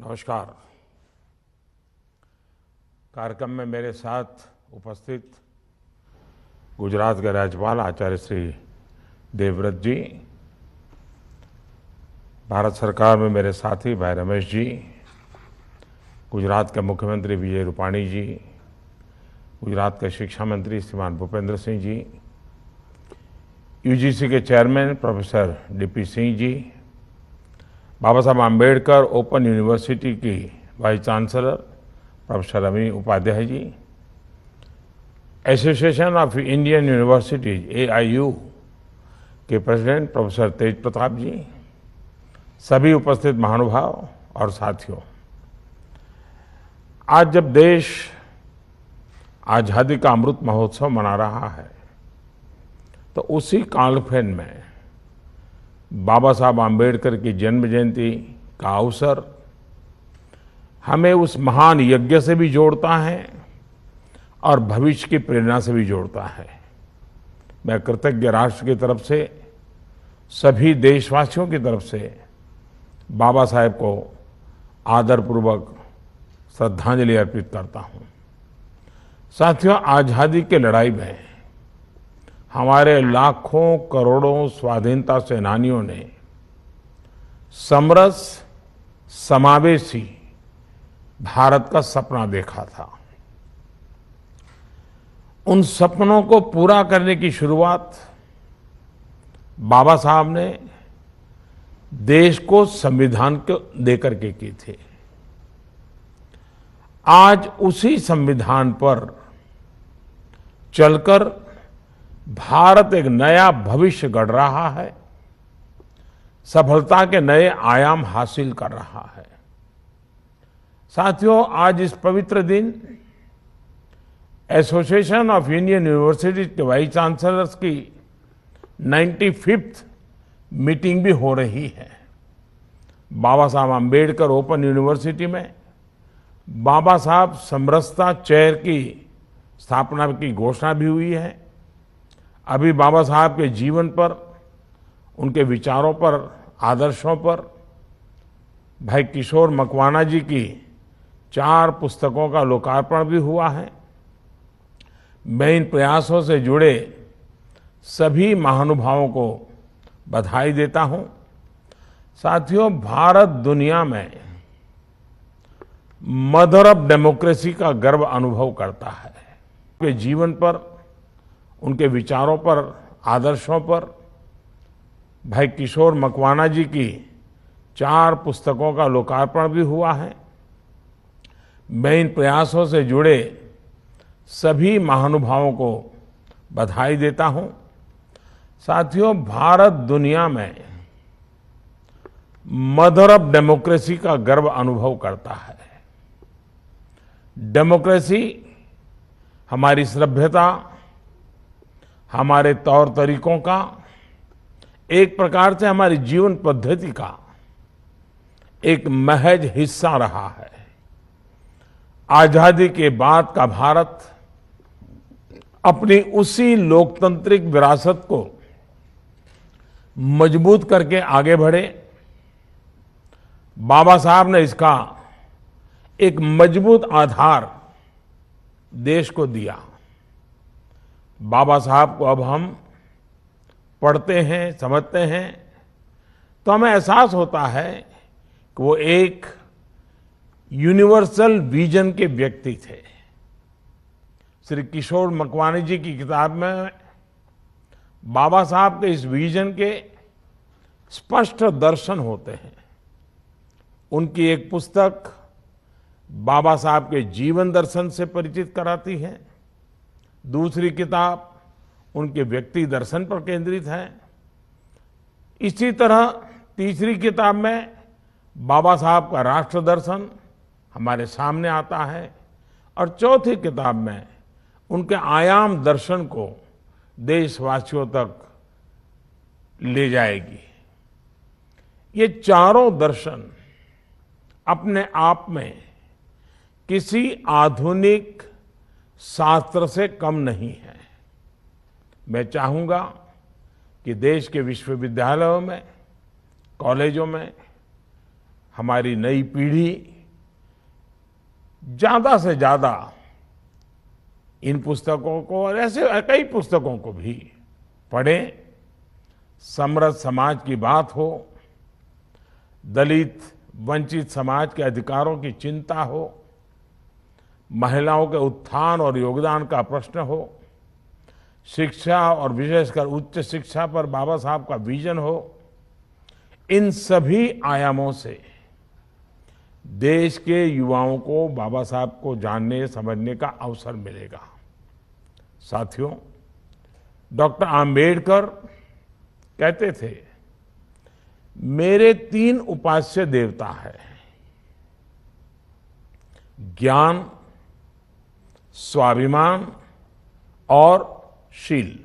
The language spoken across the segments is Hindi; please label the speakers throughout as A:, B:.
A: नमस्कार। कार्यक्रम में मेरे साथ उपस्थित गुजरात के राज्यपाल आचार्य श्री देवव्रत जी, भारत सरकार में मेरे साथी भाई रमेश जी, गुजरात के मुख्यमंत्री विजय रूपाणी जी, गुजरात के शिक्षा मंत्री श्रीमान भूपेंद्र सिंह जी, यूजीसी के chairman professor DP Singh ji, Baba Saheb Ambedkar open university की vice chancellor professor Ami Upadhyay ji, association of Indian universities AIU के प्रेसिडेंट प्रोफेसर तेज प्रताप जी, सभी उपस्थित महानुभाव और साथियों, आज जब देश आज़ादी का अमृत महोत्सव मना रहा है तो उसी कालखंड में बाबा साहब आम्बेडकर की जन्म जयंती का अवसर हमें उस महान यज्ञ से भी जोड़ता है और भविष्य की प्रेरणा से भी जोड़ता है। मैं कृतज्ञ राष्ट्र की तरफ से, सभी देशवासियों की तरफ से बाबा साहेब को आदरपूर्वक श्रद्धांजलि अर्पित करता हूं। साथियों, आज़ादी की लड़ाई में हमारे लाखों करोड़ों स्वाधीनता सेनानियों ने समरस समावेशी भारत का सपना देखा था। उन सपनों को पूरा करने की शुरुआत बाबा साहब ने देश को संविधान को देकर के की थी। आज उसी संविधान पर चलकर भारत एक नया भविष्य गढ़ रहा है, सफलता के नए आयाम हासिल कर रहा है। साथियों, आज इस पवित्र दिन एसोसिएशन ऑफ इंडियन यूनिवर्सिटीज के वाइस चांसलर्स की 95th मीटिंग भी हो रही है। बाबा साहब आम्बेडकर ओपन यूनिवर्सिटी में बाबा साहब समरसता चेयर की स्थापना की घोषणा भी हुई है। अभी बाबा साहब के जीवन पर, उनके विचारों पर, आदर्शों पर भाई किशोर मकवाना जी की 4 पुस्तकों का लोकार्पण भी हुआ है। मैं इन प्रयासों से जुड़े सभी महानुभावों को बधाई देता हूं। साथियों, भारत दुनिया में मदर ऑफ डेमोक्रेसी का गर्व अनुभव करता है। उनके जीवन पर, उनके विचारों पर, आदर्शों पर भाई किशोर मकवाना जी की 4 पुस्तकों का लोकार्पण भी हुआ है। मैं इन प्रयासों से जुड़े सभी महानुभावों को बधाई देता हूं। साथियों, भारत दुनिया में मदर ऑफ डेमोक्रेसी का गर्व अनुभव करता है। डेमोक्रेसी हमारी सभ्यता, हमारे तौर तरीकों का, एक प्रकार से हमारी जीवन पद्धति का एक महज हिस्सा रहा है। आजादी के बाद का भारत अपनी उसी लोकतांत्रिक विरासत को मजबूत करके आगे बढ़े। बाबा साहब ने इसका एक मजबूत आधार देश को दिया। बाबा साहब को अब हम पढ़ते हैं, समझते हैं तो हमें एहसास होता है कि वो एक यूनिवर्सल विजन के व्यक्ति थे। श्री किशोर मकवाना जी की किताब में बाबा साहब के इस विजन के स्पष्ट दर्शन होते हैं। उनकी एक पुस्तक बाबा साहब के जीवन दर्शन से परिचित कराती है, दूसरी किताब उनके व्यक्ति दर्शन पर केंद्रित है। इसी तरह तीसरी किताब में बाबा साहब का राष्ट्र दर्शन हमारे सामने आता है और चौथी किताब में उनके आयाम दर्शन को देशवासियों तक ले जाएगी। ये चारों दर्शन अपने आप में किसी आधुनिक शास्त्र से कम नहीं है। मैं चाहूंगा कि देश के विश्वविद्यालयों में, कॉलेजों में हमारी नई पीढ़ी ज्यादा से ज्यादा इन पुस्तकों को और ऐसे कई पुस्तकों को भी पढ़ें। समृद्ध समाज की बात हो, दलित वंचित समाज के अधिकारों की चिंता हो, महिलाओं के उत्थान और योगदान का प्रश्न हो, शिक्षा और विशेषकर उच्च शिक्षा पर बाबा साहब का विजन हो, इन सभी आयामों से देश के युवाओं को बाबा साहब को जानने समझने का अवसर मिलेगा। साथियों, डॉक्टर आम्बेडकर कहते थे, मेरे 3 उपास्य देवता है, ज्ञान, स्वाभिमान और शील,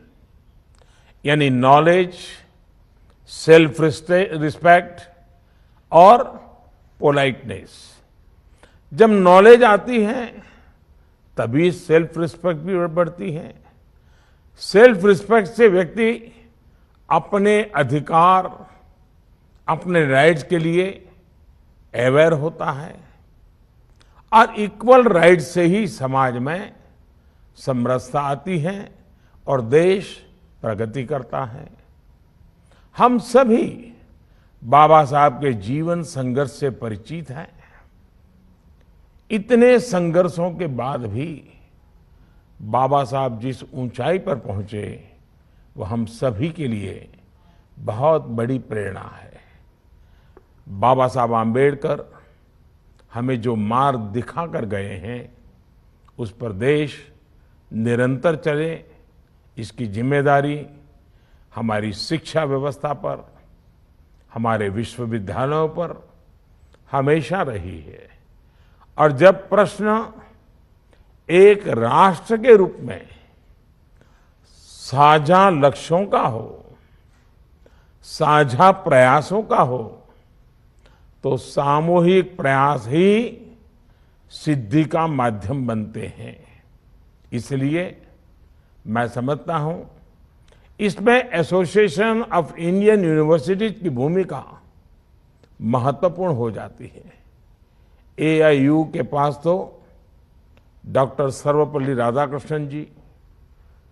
A: यानी नॉलेज, सेल्फ रिस्पेक्ट और पोलाइटनेस। जब नॉलेज आती है तभी सेल्फ रिस्पेक्ट भी बढ़ती है। सेल्फ रिस्पेक्ट से व्यक्ति अपने अधिकार, अपने राइट्स के लिए अवेयर होता है और इक्वल राइट से ही समाज में समरसता आती है और देश प्रगति करता है। हम सभी बाबा साहब के जीवन संघर्ष से परिचित हैं। इतने संघर्षों के बाद भी बाबा साहब जिस ऊंचाई पर पहुंचे वो हम सभी के लिए बहुत बड़ी प्रेरणा है। बाबा साहब आम्बेडकर हमें जो मार्ग दिखा कर गए हैं उस पर देश निरंतर चले, इसकी जिम्मेदारी हमारी शिक्षा व्यवस्था पर, हमारे विश्वविद्यालयों पर हमेशा रही है। और जब प्रश्न एक राष्ट्र के रूप में साझा लक्ष्यों का हो, साझा प्रयासों का हो, तो सामूहिक प्रयास ही सिद्धि का माध्यम बनते हैं। इसलिए मैं समझता हूं इसमें एसोसिएशन ऑफ इंडियन यूनिवर्सिटीज की भूमिका महत्वपूर्ण हो जाती है। एआईयू के पास तो डॉक्टर सर्वपल्ली राधाकृष्णन जी,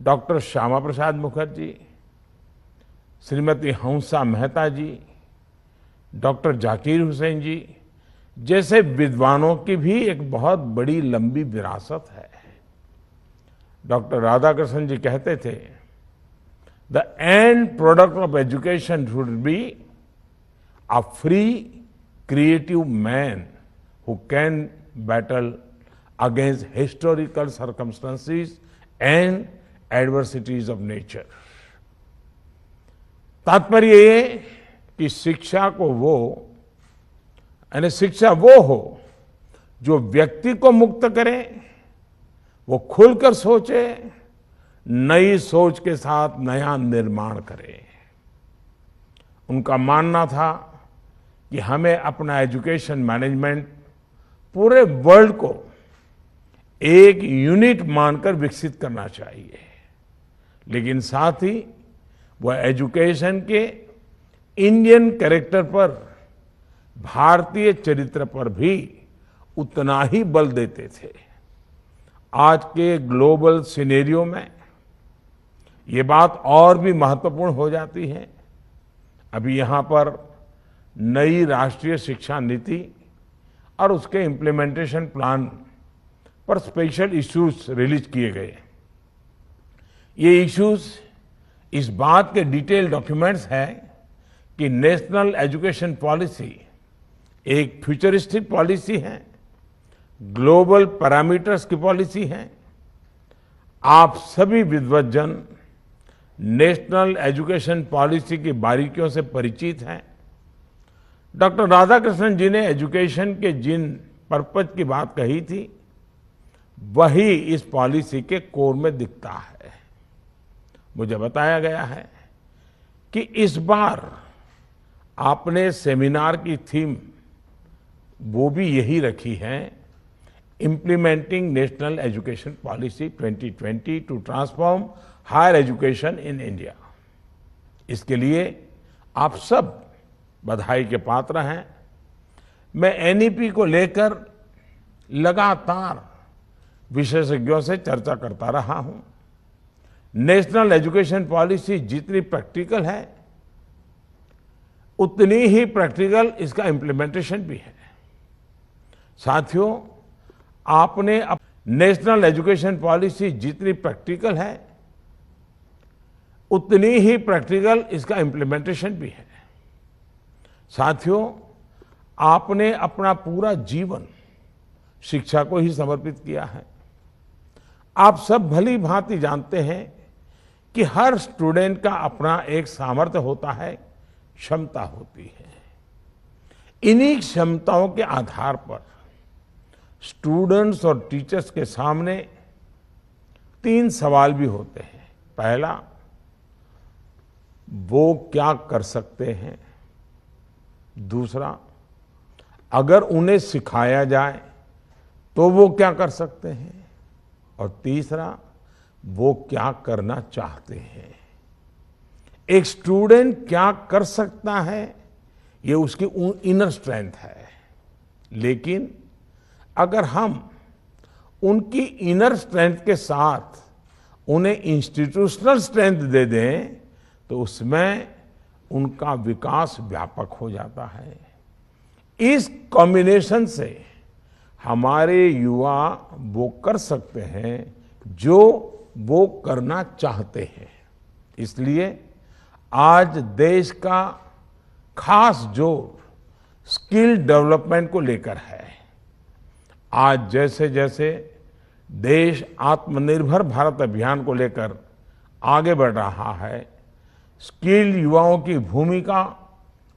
A: डॉक्टर श्यामा प्रसाद मुखर्जी, श्रीमती हंसा मेहता जी, डॉक्टर जाकिर हुसैन जी जैसे विद्वानों की भी एक बहुत बड़ी लंबी विरासत है। डॉक्टर राधाकृष्णन जी कहते थे, the end product of education should be a free creative man who can battle against historical circumstances and adversities of nature. तात्पर्य ये कि शिक्षा वो हो जो व्यक्ति को मुक्त करे, वो खुलकर सोचे, नई सोच के साथ नया निर्माण करे। उनका मानना था कि हमें अपना एजुकेशन मैनेजमेंट पूरे वर्ल्ड को एक यूनिट मानकर विकसित करना चाहिए, लेकिन साथ ही वह एजुकेशन के इंडियन कैरेक्टर पर, भारतीय चरित्र पर भी उतना ही बल देते थे। आज के ग्लोबल सिनेरियो में ये बात और भी महत्वपूर्ण हो जाती है। अभी यहां पर नई राष्ट्रीय शिक्षा नीति और उसके इम्प्लीमेंटेशन प्लान पर स्पेशल इश्यूज रिलीज किए गए। ये इश्यूज इस बात के डिटेल डॉक्यूमेंट्स हैं कि नेशनल एजुकेशन पॉलिसी एक फ्यूचरिस्टिक पॉलिसी है, ग्लोबल पैरामीटर्स की पॉलिसी है। आप सभी विद्वज्जन नेशनल एजुकेशन पॉलिसी की बारीकियों से परिचित हैं। डॉक्टर राधाकृष्णन जी ने एजुकेशन के जिन पर्पज की बात कही थी वही इस पॉलिसी के कोर में दिखता है। मुझे बताया गया है कि इस बार आपने सेमिनार की थीम वो भी यही रखी है, implementing national education policy 2020 to transform higher education in India. इसके लिए आप सब बधाई के पात्र हैं। मैं एनईपी को लेकर लगातार विशेषज्ञों से चर्चा करता रहा हूं। नेशनल एजुकेशन पॉलिसी जितनी प्रैक्टिकल है, उतनी ही प्रैक्टिकल इसका इम्प्लीमेंटेशन भी है। साथियों, आपने नेशनल एजुकेशन पॉलिसी जितनी प्रैक्टिकल है, उतनी ही प्रैक्टिकल इसका इम्प्लीमेंटेशन भी है। साथियों, आपने अपना पूरा जीवन शिक्षा को ही समर्पित किया है। आप सब भली भांति जानते हैं कि हर स्टूडेंट का अपना एक सामर्थ्य होता है, क्षमता होती है। इन्हीं क्षमताओं के आधार पर स्टूडेंट्स और टीचर्स के सामने 3 सवाल भी होते हैं। पहला, वो क्या कर सकते हैं। दूसरा, अगर उन्हें सिखाया जाए तो वो क्या कर सकते हैं। और तीसरा, वो क्या करना चाहते हैं। एक स्टूडेंट क्या कर सकता है, ये उसकी इनर स्ट्रेंथ है। लेकिन अगर हम उनकी इनर स्ट्रेंथ के साथ उन्हें इंस्टीट्यूशनल स्ट्रेंथ दे दें, तो उसमें उनका विकास व्यापक हो जाता है। इस कॉम्बिनेशन से हमारे युवा वो कर सकते हैं जो वो करना चाहते हैं। इसलिए आज देश का खास जोर स्किल डेवलपमेंट को लेकर है। आज जैसे जैसे देश आत्मनिर्भर भारत अभियान को लेकर आगे बढ़ रहा है, स्किल युवाओं की भूमिका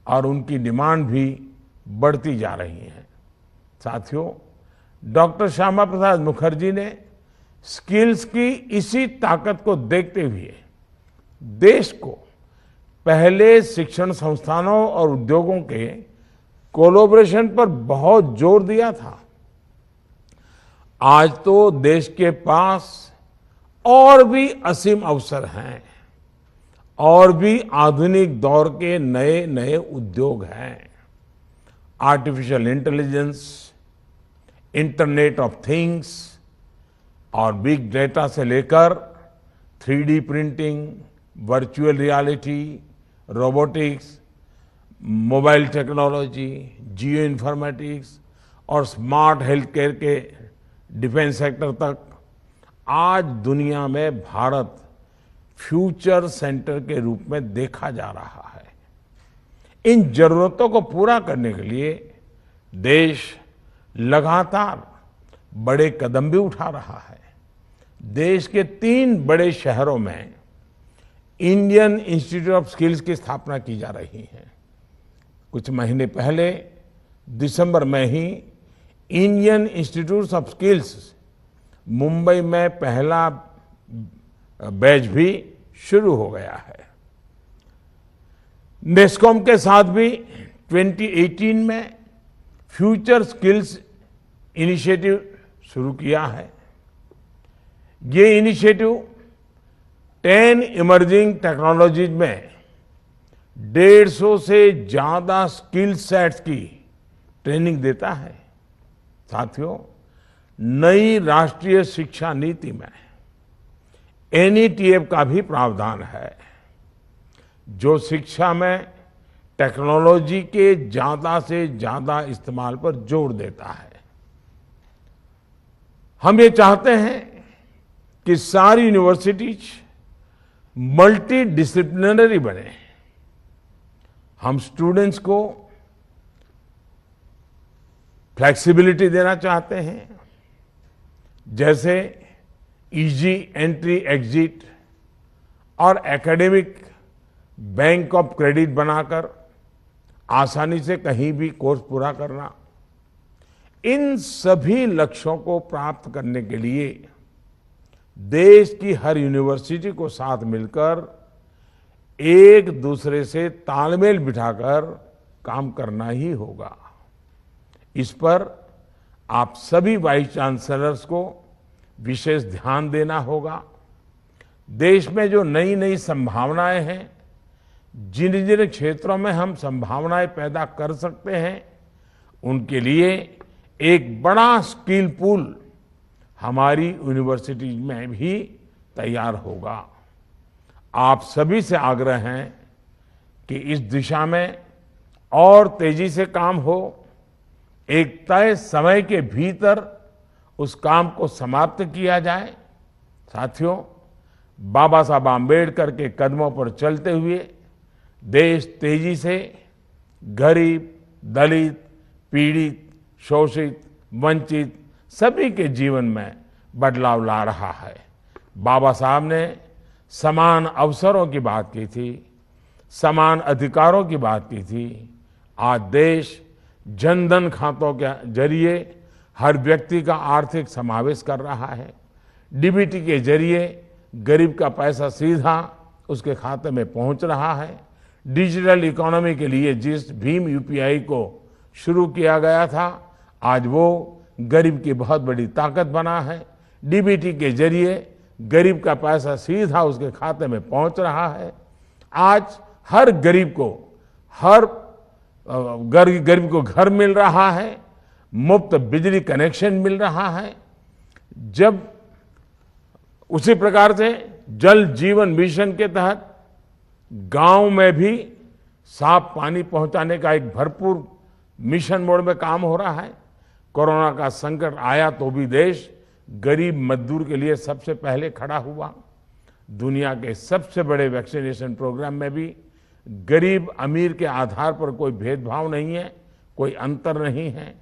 A: और उनकी डिमांड भी बढ़ती जा रही है। साथियों, डॉक्टर श्यामा प्रसाद मुखर्जी ने स्किल्स की इसी ताकत को देखते हुए देश को पहले शिक्षण संस्थानों और उद्योगों के कोलैबोरेशन पर बहुत जोर दिया था। आज तो देश के पास और भी असीम अवसर हैं और भी आधुनिक दौर के नए नए उद्योग हैं। Artificial intelligence, internet of things और बिग डेटा से लेकर 3D printing, virtual reality, robotics, mobile technology, geo informatics और स्मार्ट हेल्थ केयर के डिफेंस सेक्टर तक आज दुनिया में भारत फ्यूचर सेंटर के रूप में देखा जा रहा है। इन जरूरतों को पूरा करने के लिए देश लगातार बड़े कदम भी उठा रहा है। देश के 3 बड़े शहरों में इंडियन इंस्टीट्यूट ऑफ स्किल्स की स्थापना की जा रही है। कुछ महीने पहले दिसंबर में ही Indian institute of skills Mumbai में पहला बैच भी शुरू हो गया है। नेस्कॉम के साथ भी 2018 में फ्यूचर स्किल्स इनिशिएटिव शुरू किया है। ये इनिशिएटिव 10 इमर्जिंग टेक्नोलॉजीज में 150 से ज्यादा स्किल सेट्स की ट्रेनिंग देता है। साथियों, नई राष्ट्रीय शिक्षा नीति में NETF का भी प्रावधान है, जो शिक्षा में टेक्नोलॉजी के ज्यादा से ज्यादा इस्तेमाल पर जोर देता है। हम ये चाहते हैं कि सारी यूनिवर्सिटीज मल्टी डिसिप्लिनरी बने। हम स्टूडेंट्स को फ्लेक्सिबिलिटी देना चाहते हैं, जैसे इजी एंट्री एग्जिट और एकेडमिक बैंक ऑफ क्रेडिट बनाकर आसानी से कहीं भी कोर्स पूरा करना। इन सभी लक्ष्यों को प्राप्त करने के लिए देश की हर यूनिवर्सिटी को साथ मिलकर एक दूसरे से तालमेल बिठाकर काम करना ही होगा। इस पर आप सभी वाइस चांसलर्स को विशेष ध्यान देना होगा। देश में जो नई नई संभावनाएं हैं, जिन जिन क्षेत्रों में हम संभावनाएं पैदा कर सकते हैं, उनके लिए एक बड़ा स्किल पूल हमारी यूनिवर्सिटी में भी तैयार होगा। आप सभी से आग्रह है कि इस दिशा में और तेजी से काम हो, एक तय समय के भीतर उस काम को समाप्त किया जाए। साथियों, बाबा साहब आम्बेडकर के कदमों पर चलते हुए देश तेजी से गरीब, दलित, पीड़ित, शोषित, वंचित सभी के जीवन में बदलाव ला रहा है। बाबा साहब ने समान अवसरों की बात की थी, समान अधिकारों की बात की थी। आज देश जनधन खातों के जरिए हर व्यक्ति का आर्थिक समावेश कर रहा है। डीबीटी के जरिए गरीब का पैसा सीधा उसके खाते में पहुंच रहा है। डिजिटल इकोनॉमी के लिए जिस भीम यूपीआई को शुरू किया गया था, आज वो गरीब की बहुत बड़ी ताकत बना है। डीबीटी के जरिए गरीब का पैसा सीधा उसके खाते में पहुंच रहा है। आज हर गरीब को गरीब को घर मिल रहा है, मुफ्त बिजली कनेक्शन मिल रहा है। जब उसी प्रकार से जल जीवन मिशन के तहत गांव में भी साफ पानी पहुंचाने का एक भरपूर मिशन मोड में काम हो रहा है। कोरोना का संकट आया तो भी देश गरीब मजदूर के लिए सबसे पहले खड़ा हुआ। दुनिया के सबसे बड़े वैक्सीनेशन प्रोग्राम में भी गरीब अमीर के आधार पर कोई भेदभाव नहीं है, कोई अंतर नहीं है।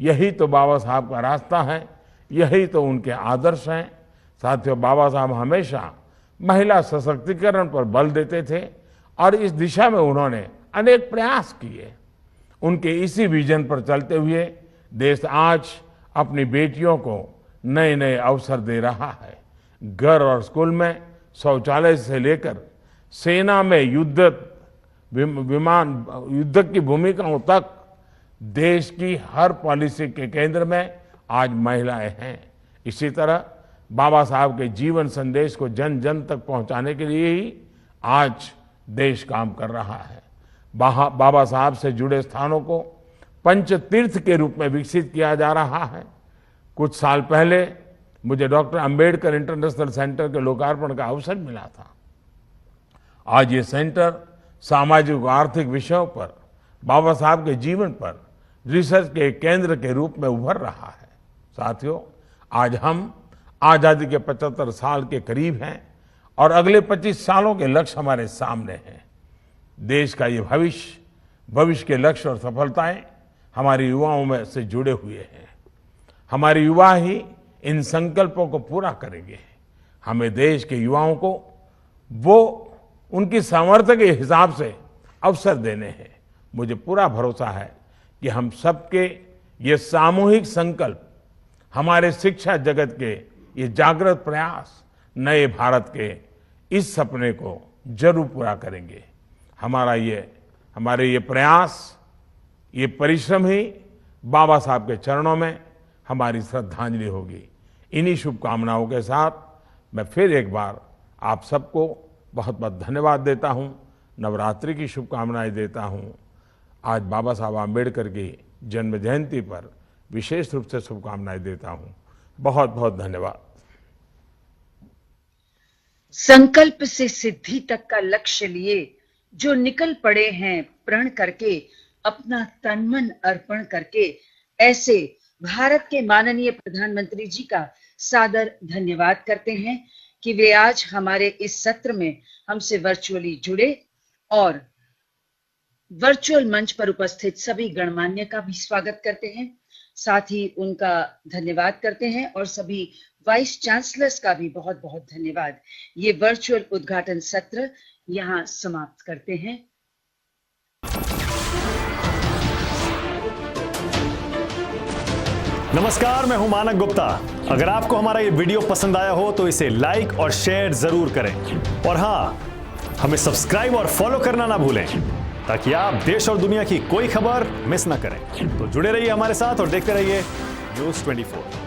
A: यही तो बाबा साहब का रास्ता है, यही तो उनके आदर्श हैं। साथियों, बाबा साहब हमेशा महिला सशक्तिकरण पर बल देते थे और इस दिशा में उन्होंने अनेक प्रयास किए। उनके इसी विजन पर चलते हुए देश आज अपनी बेटियों को नए नए अवसर दे रहा है। घर और स्कूल में शौचालय से लेकर सेना में युद्ध की भूमिकाओं तक देश की हर पॉलिसी के केंद्र में आज महिलाएं हैं। इसी तरह बाबा साहब के जीवन संदेश को जन जन तक पहुंचाने के लिए ही आज देश काम कर रहा है। बाबा साहब से जुड़े स्थानों को पंच तीर्थ के रूप में विकसित किया जा रहा है। कुछ साल पहले मुझे डॉक्टर अंबेडकर इंटरनेशनल सेंटर के लोकार्पण का अवसर मिला था। आज ये सेंटर सामाजिक और आर्थिक विषयों पर, बाबा साहब के जीवन पर रिसर्च के केंद्र के रूप में उभर रहा है। साथियों, आज हम आजादी के 75 साल के करीब हैं और अगले 25 सालों के लक्ष्य हमारे सामने हैं। देश का ये भविष्य के लक्ष्य और सफलताएं हमारे युवाओं में से जुड़े हुए हैं। हमारे युवा ही इन संकल्पों को पूरा करेंगे। हमें देश के युवाओं को वो उनकी सामर्थ्य के हिसाब से अवसर देने हैं। मुझे पूरा भरोसा है कि हम सबके ये सामूहिक संकल्प हमारे शिक्षा जगत के ये जागृत प्रयास नए भारत के इस सपने को जरूर पूरा करेंगे। हमारे ये प्रयास, ये परिश्रम ही बाबा साहब के चरणों में हमारी श्रद्धांजलि होगी। इन्हीं शुभकामनाओं के साथ मैं फिर एक बार आप सबको बहुत बहुत धन्यवाद देता हूं, नवरात्रि की शुभकामनाएं देता हूं। आज बाबा साहब आम्बेडकर की जन्म जयंती पर विशेष रूप से शुभकामनाएं देता हूं। बहुत बहुत धन्यवाद।
B: संकल्प से सिद्धि तक का लक्ष्य लिए जो निकल पड़े हैं प्रण करके, अपना तन मन अर्पण करके, ऐसे भारत के माननीय प्रधानमंत्री जी का सादर धन्यवाद करते हैं कि वे आज हमारे इस सत्र में हमसे वर्चुअली जुड़े और वर्चुअल मंच पर उपस्थित सभी गणमान्य का भी स्वागत करते हैं। साथ ही उनका धन्यवाद करते हैं और सभी वाइस चांसलर्स का भी बहुत बहुत धन्यवाद। ये वर्चुअल उद्घाटन सत्र यहां समाप्त करते हैं।
C: नमस्कार, मैं हूं मानक गुप्ता। अगर आपको हमारा ये वीडियो पसंद आया हो तो इसे लाइक और शेयर जरूर करें और हाँ, हमें सब्सक्राइब और फॉलो करना ना भूलें ताकि आप देश और दुनिया की कोई खबर मिस ना करें। तो जुड़े रहिए हमारे साथ और देखते रहिए न्यूज़ 24।